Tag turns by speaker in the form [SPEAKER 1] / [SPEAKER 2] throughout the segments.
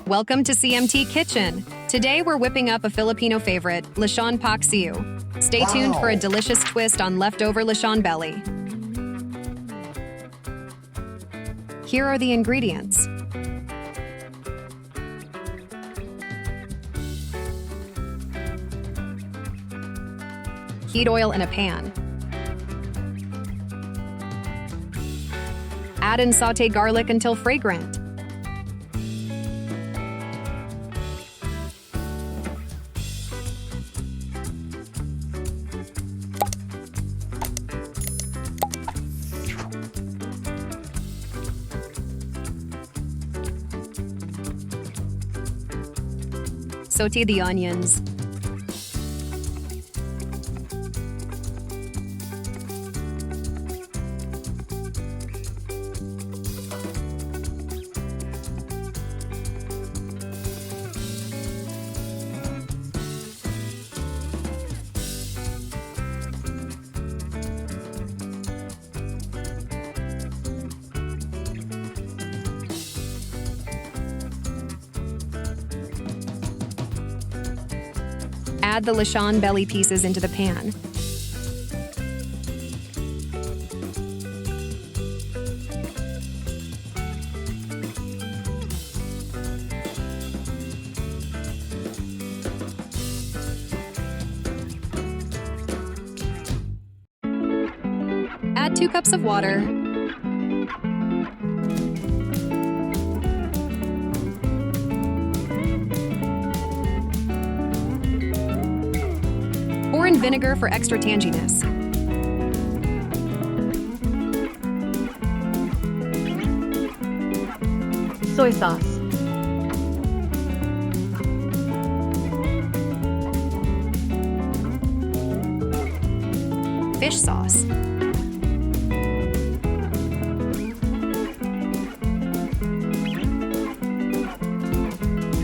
[SPEAKER 1] Welcome to CMT Kitchen. Today we're whipping up a Filipino favorite, Lechon Paksiw. Stay tuned for a delicious twist on leftover lechon belly. Here are the ingredients. Heat oil in a pan. Add and sauté garlic until fragrant. Sauté the onions. Add the lechon belly pieces into the pan. Add 2 cups of water. Pour in vinegar for extra tanginess.
[SPEAKER 2] Soy sauce.
[SPEAKER 1] Fish sauce.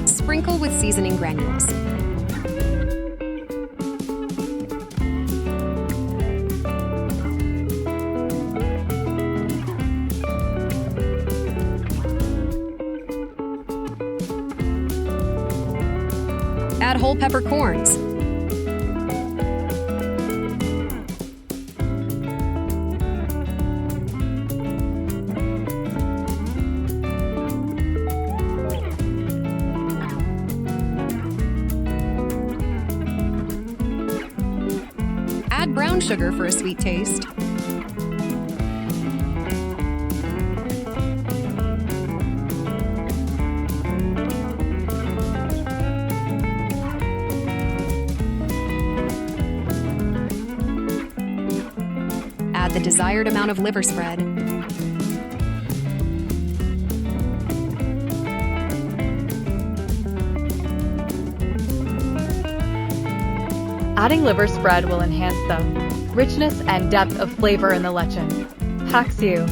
[SPEAKER 1] Sprinkle with seasoning granules. Add whole peppercorns. Add brown sugar for a sweet taste. Add the desired amount of liver spread.
[SPEAKER 2] Adding liver spread will enhance the richness and depth of flavor in the lechon paksiw.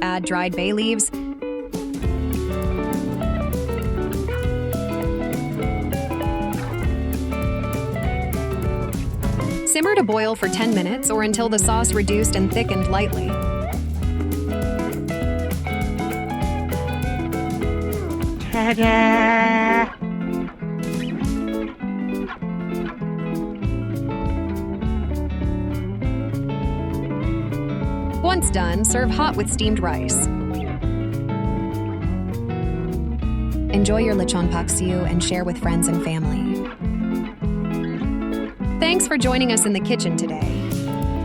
[SPEAKER 1] Add dried bay leaves. Simmer to boil for 10 minutes or until the sauce reduced and thickened lightly.
[SPEAKER 3] Ta-da!
[SPEAKER 1] Once done, serve hot with steamed rice. Enjoy your Lechon Paksiw and share with friends and family. Thanks for joining us in the kitchen today.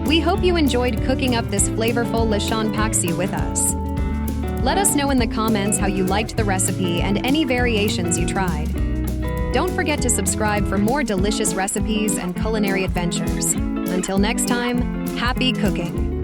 [SPEAKER 1] We hope you enjoyed cooking up this flavorful Lechon Paksiw with us. Let us know in the comments how you liked the recipe and any variations you tried. Don't forget to subscribe for more delicious recipes and culinary adventures. Until next time, happy cooking!